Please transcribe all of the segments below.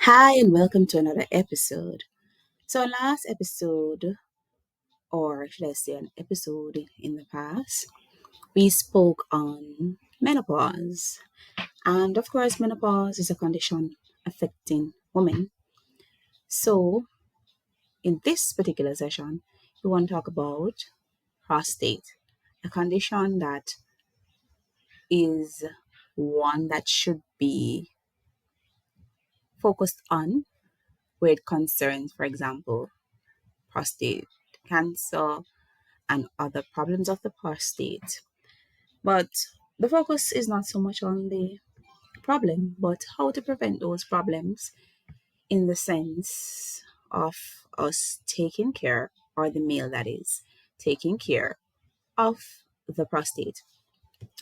Hi, and welcome to another episode. So, last episode, or should I say an episode in the past, we spoke on menopause. And of course, menopause is a condition affecting women. So, in this particular session, we want to talk about prostate, a condition that is one that should be focused on where it concerns, for example, prostate cancer and other problems of the prostate. But the focus is not so much on the problem, but how to prevent those problems in the sense of us taking care, or the male that is, taking care of the prostate,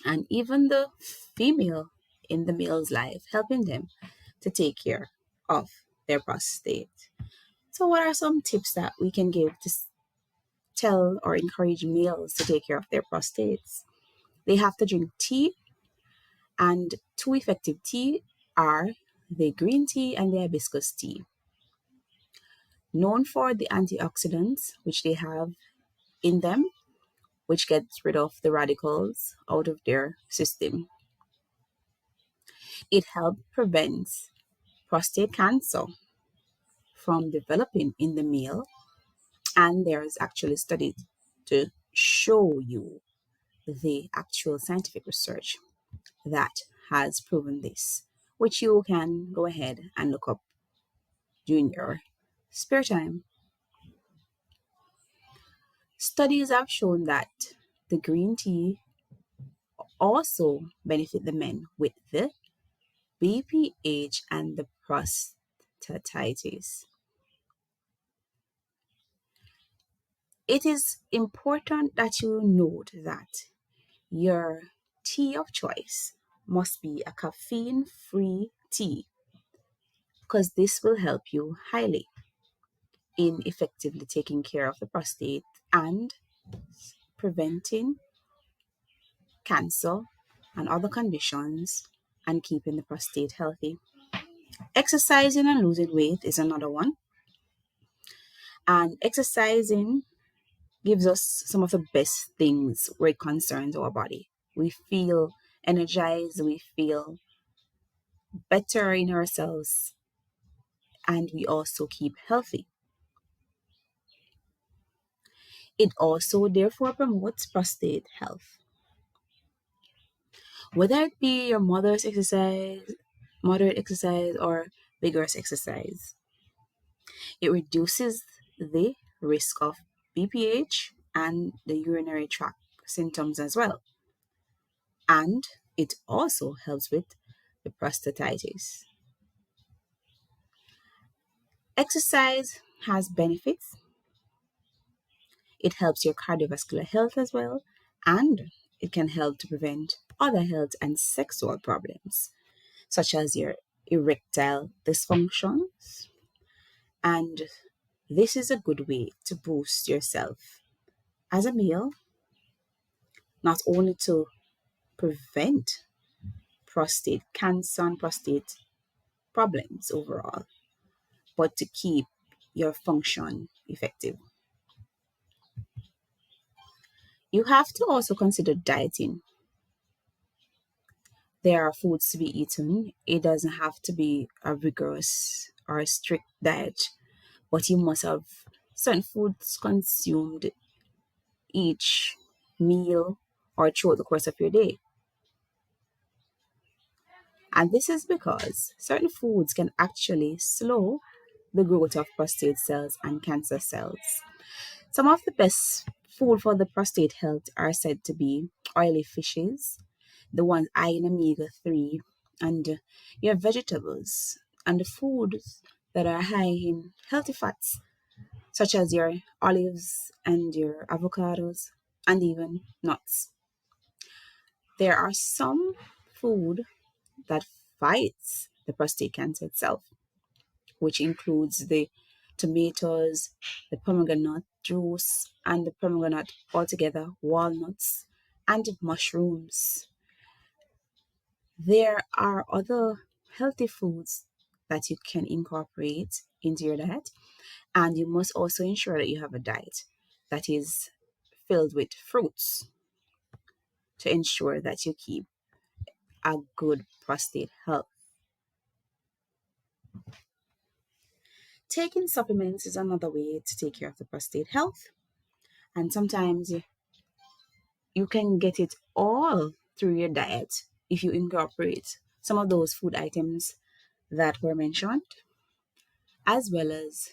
and even the female in the male's life, helping them to take care of their prostate. So, what are some tips that we can give to tell or encourage males to take care of their prostates? They have to drink tea, and two effective tea are the green tea and the hibiscus tea, known for the antioxidants which they have in them, which gets rid of the radicals out of their system. It helps prevent prostate cancer from developing in the male, and there's actually studies to show you the actual scientific research that has proven this, which you can go ahead and look up during your spare time. Studies have shown that the green tea also benefit the men with the BPH and the prostatitis. It is important that you note that your tea of choice must be a caffeine free tea, because this will help you highly in effectively taking care of the prostate and preventing cancer and other conditions and keeping the prostate healthy. Exercising and losing weight is another one. And exercising gives us some of the best things where it concerns our body. We feel energized, we feel better in ourselves, and we also keep healthy. It also therefore promotes prostate health. Whether it be your mother's exercise, moderate exercise, or vigorous exercise, it reduces the risk of BPH and the urinary tract symptoms as well. And it also helps with the prostatitis. Exercise has benefits. It helps your cardiovascular health as well, and it can help to prevent other health and sexual problems, such as your erectile dysfunctions. And this is a good way to boost yourself as a male, not only to prevent prostate cancer and prostate problems overall, but to keep your function effective. You have to also consider dieting. There are foods to be eaten. It doesn't have to be a rigorous or a strict diet, but you must have certain foods consumed each meal or throughout the course of your day. And this is because certain foods can actually slow the growth of prostate cells and cancer cells. Some of the best food for the prostate health are said to be oily fishes, the ones high in omega 3, and your vegetables, and the foods that are high in healthy fats, such as your olives and your avocados, and even nuts. There are some food that fights the prostate cancer itself, which includes the tomatoes, the pomegranate juice, and the pomegranate altogether, walnuts, and mushrooms. There are other healthy foods that you can incorporate into your diet. And you must also ensure that you have a diet that is filled with fruits to ensure that you keep a good prostate health. Taking supplements is another way to take care of the prostate health. And sometimes you can get it all through your diet if you incorporate some of those food items that were mentioned, as well as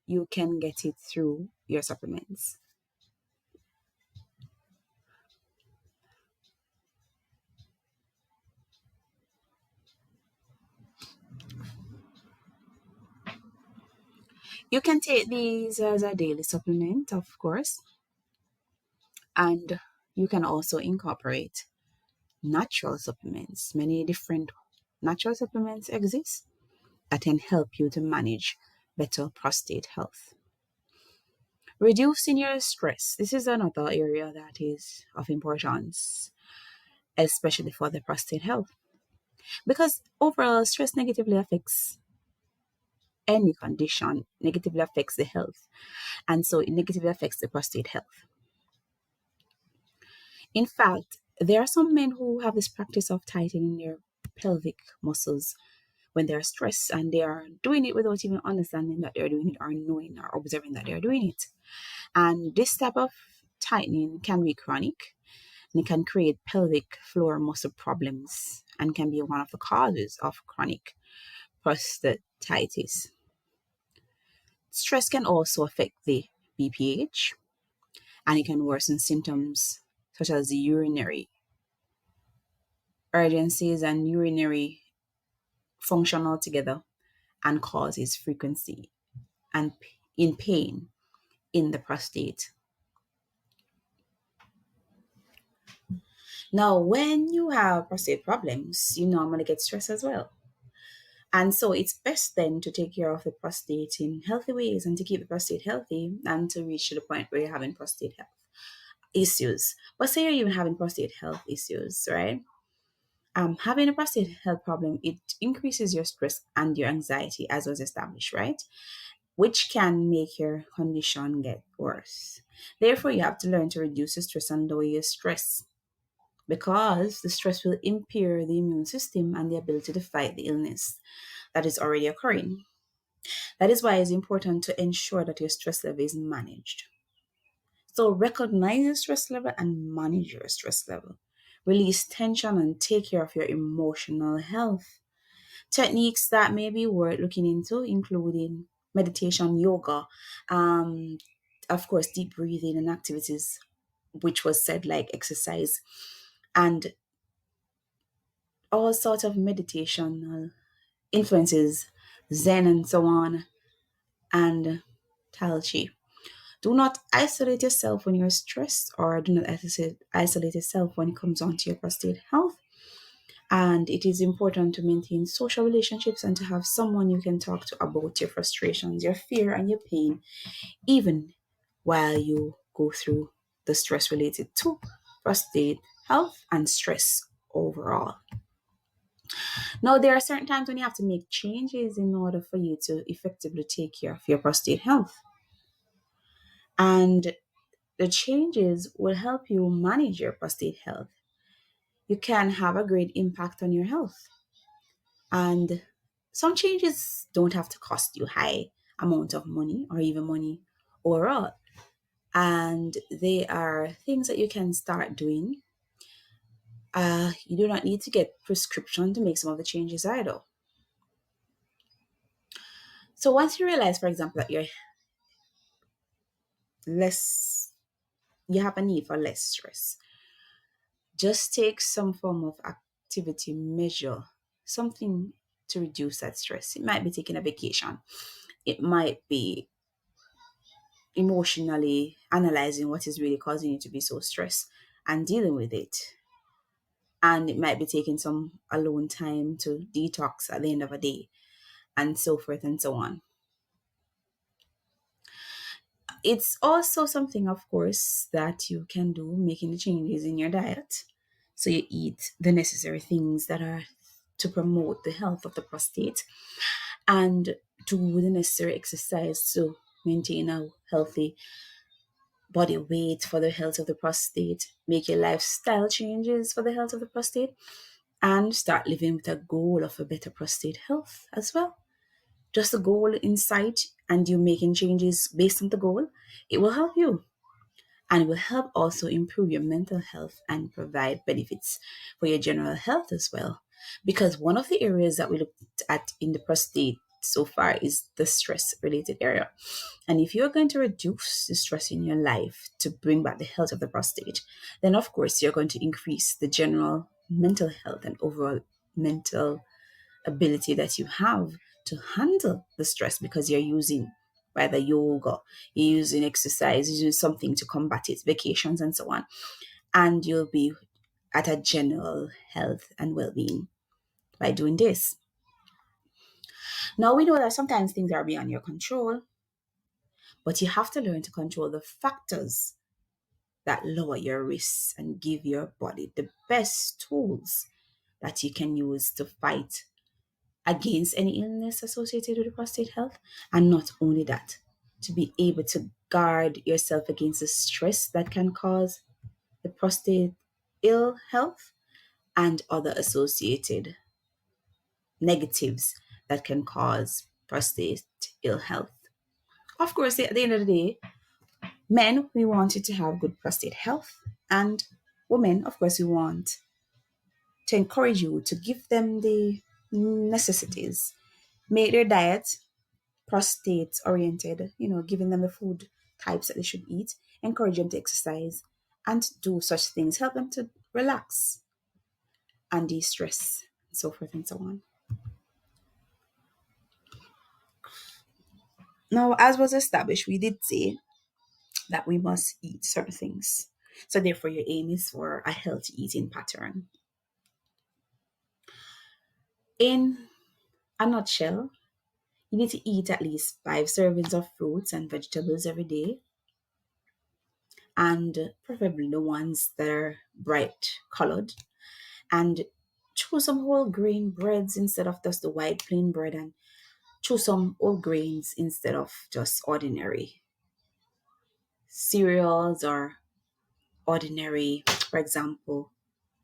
you can get it through your supplements. You can take these as a daily supplement, of course, and you can also incorporate natural supplements. Many different natural supplements exist that can help you to manage better prostate health. Reducing your stress. This is another area that is of importance, especially for the prostate health, because overall stress negatively affects any condition, negatively affects the health, and so it negatively affects the prostate health. In fact, there are some men who have this practice of tightening their pelvic muscles when they're stressed, and they are doing it without even understanding that they're doing it or knowing or observing that they're doing it. And this type of tightening can be chronic, and it can create pelvic floor muscle problems and can be one of the causes of chronic prostatitis. Stress can also affect the BPH, and it can worsen symptoms such as urinary urgencies and urinary function altogether, and causes frequency and in pain in the prostate. Now, when you have prostate problems, you normally get stress as well. And so it's best then to take care of the prostate in healthy ways and to keep the prostate healthy and to reach to the point where you're having prostate health issues. But say you're even having prostate health issues, right? Having a prostate health problem, it increases your stress and your anxiety, as was established, right? Which can make your condition get worse. Therefore, you have to learn to reduce your stress and lower your stress, because the stress will impair the immune system and the ability to fight the illness that is already occurring. That is why it's important to ensure that your stress level is managed. So recognize your stress level and manage your stress level. Release tension and take care of your emotional health. Techniques that may be worth looking into, including meditation, yoga, um, of course, deep breathing and activities, which was said like exercise, and all sorts of meditational influences, Zen and so on, and Tai Chi. Do not isolate yourself when you're stressed, or do not isolate yourself when it comes on to your prostate health. And it is important to maintain social relationships and to have someone you can talk to about your frustrations, your fear, and your pain, even while you go through the stress related to prostate health and stress overall. Now, there are certain times when you have to make changes in order for you to effectively take care of your prostate health. And the changes will help you manage your prostate health. You can have a great impact on your health. And some changes don't have to cost you high amount of money or even money overall. And they are things that you can start doing. You do not need to get prescription to make some of the changes either. So once you realize, for example, that less you have a need for less stress, just take some form of activity measure, something to reduce that stress. It might be taking a vacation. It might be emotionally analyzing what is really causing you to be so stressed and dealing with it. And it might be taking some alone time to detox at the end of a day, and so forth and so on. It's also something, of course, that you can do, making the changes in your diet. So you eat the necessary things that are to promote the health of the prostate. and do the necessary exercise to maintain a healthy body weight for the health of the prostate, make your lifestyle changes for the health of the prostate, and start living with a goal of a better prostate health as well. Just a goal in sight and you making changes based on the goal, it will help you and will help also improve your mental health and provide benefits for your general health as well. Because one of the areas that we looked at in the prostate so far is the stress related area. And if you're going to reduce the stress in your life to bring back the health of the prostate, then of course you're going to increase the general mental health and overall mental ability that you have to handle the stress because you're using either yoga, you're using exercise, you're using something to combat it, vacations and so on. And you'll be at a general health and well-being by doing this. Now we know that sometimes things are beyond your control, but you have to learn to control the factors that lower your risks and give your body the best tools that you can use to fight against any illness associated with prostate health. And not only that, to be able to guard yourself against the stress that can cause the prostate ill health and other associated negatives that can cause prostate ill health. Of course, at the end of the day, men, we wanted to have good prostate health, and women, of course, we want to encourage you to give them the necessities, make their diet prostate oriented, giving them the food types that they should eat, encourage them to exercise and do such things, help them to relax and de stress, so forth and so on. Now, as was established, we did say that we must eat certain things. So, therefore, your aim is for a healthy eating pattern. In a nutshell, you need to eat at least 5 servings of fruits and vegetables every day, and preferably the ones that are bright colored. And choose some whole grain breads instead of just the white plain bread, and choose some whole grains instead of just ordinary cereals or ordinary, for example,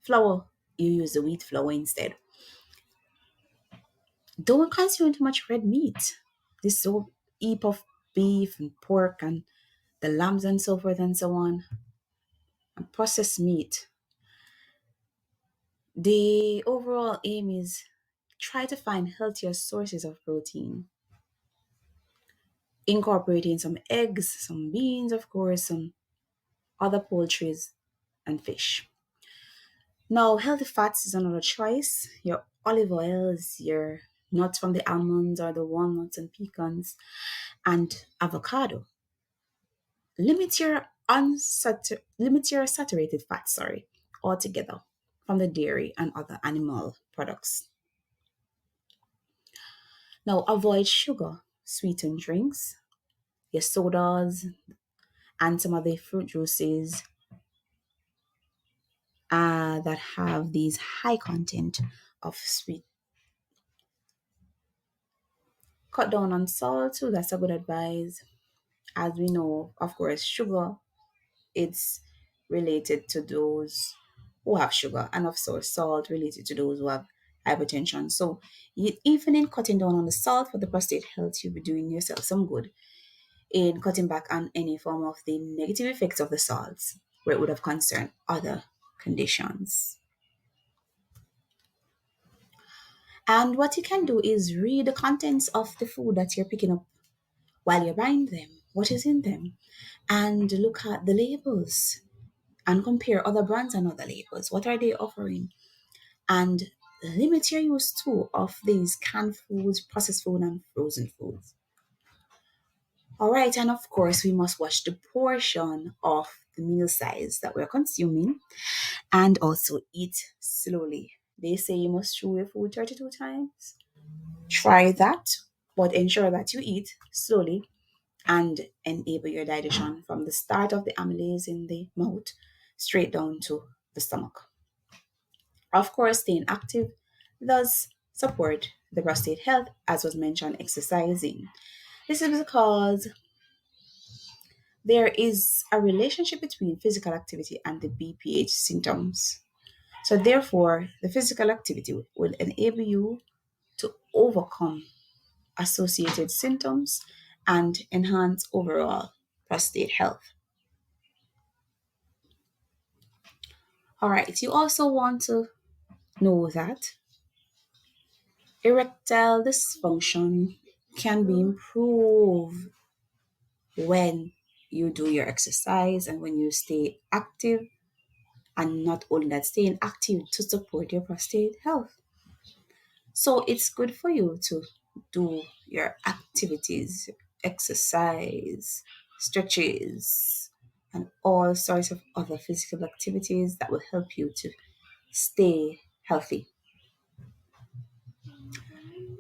flour. You use the wheat flour instead. Don't consume too much red meat. This whole heap of beef and pork and the lambs and so forth and so on, and processed meat. The overall aim is try to find healthier sources of protein, incorporating some eggs, some beans, of course, some other poultries and fish. Now, healthy fats is another choice. Your olive oils, your nuts from the almonds or the walnuts and pecans, and avocado. Limit your saturated fat, altogether from the dairy and other animal products. Now, avoid sugar, sweetened drinks, your sodas, and some of the fruit juices that have these high content of sweet. Cut down on salt too. That's a good advice. As we know, of course, sugar, it's related to those who have sugar, and of course, salt related to those who have hypertension. So, even in cutting down on the salt for the prostate health, you'll be doing yourself some good in cutting back on any form of the negative effects of the salts where it would have concerned other conditions. And what you can do is read the contents of the food that you're picking up while you're buying them, what is in them, and look at the labels and compare other brands and other labels. What are they offering? And limit your use too of these canned foods, processed food, and frozen foods. All right, and of course, we must watch the portion of the meal size that we're consuming and also eat slowly. They say you must chew your food 32 times. Try that, but ensure that you eat slowly and enable your digestion from the start of the amylase in the mouth straight down to the stomach. Of course, staying active does support the prostate health, as was mentioned, exercising. This is because there is a relationship between physical activity and the BPH symptoms. So, therefore, the physical activity will enable you to overcome associated symptoms and enhance overall prostate health. All right, you also want to know that erectile dysfunction can be improved when you do your exercise and when you stay active, and not only that, staying active to support your prostate health. So it's good for you to do your activities, exercise, stretches, and all sorts of other physical activities that will help you to stay healthy.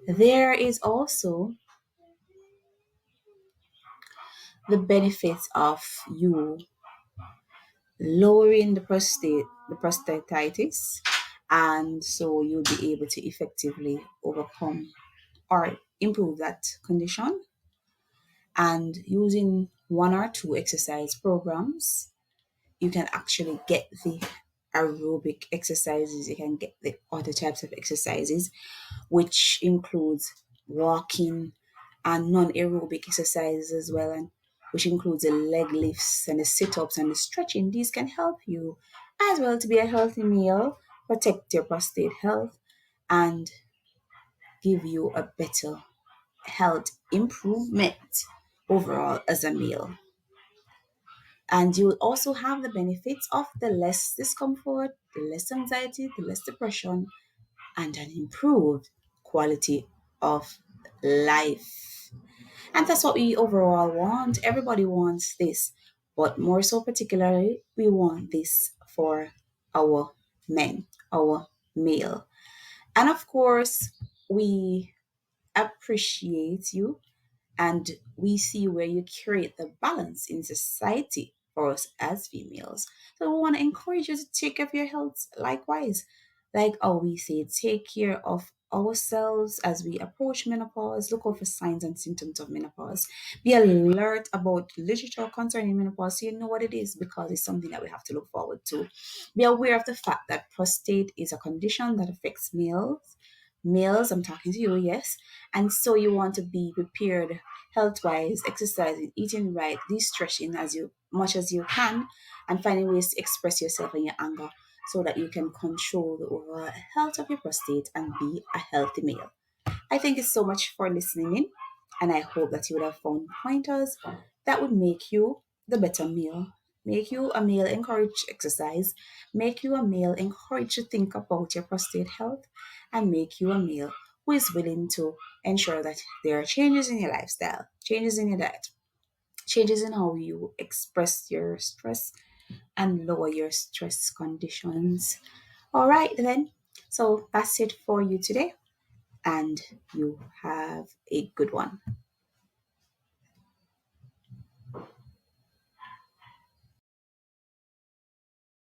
There is also the benefits of you lowering the prostatitis, and so you'll be able to effectively overcome or improve that condition. And using one or two exercise programs, you can actually get the aerobic exercises, you can get the other types of exercises, which includes walking and non-aerobic exercises as well, and which includes the leg lifts and the sit-ups and the stretching. These can help you as well to be a healthy meal, protect your prostate health, and give you a better health improvement overall as a meal. And you will also have the benefits of the less discomfort, the less anxiety, the less depression, and an improved quality of life. And that's what we overall want. Everybody wants this, but more so, particularly, we want this for our men, our male. And of course, we appreciate you, and we see where you create the balance in society for us as females. So we want to encourage you to take care of your health likewise. Like how we say, take care of ourselves as we approach menopause. Look out for signs and symptoms of menopause. Be alert about literature concerning menopause so you know what it is, because it's something that we have to look forward to. Be aware of the fact that prostate is a condition that affects males. Males, I'm talking to you, yes. And so you want to be prepared health wise, exercising, eating right, de-stressing as you much as you can, and finding ways to express yourself and your anger so that you can control the overall health of your prostate and be a healthy male. I thank you so much for listening in, and I hope that you would have found pointers that would make you the better male. Make you a male encouraged to exercise, make you a male encouraged to think about your prostate health, and make you a male who is willing to ensure that there are changes in your lifestyle, changes in your diet, changes in how you express your stress and lower your stress conditions. All right, then. So that's it for you today, and you have a good one.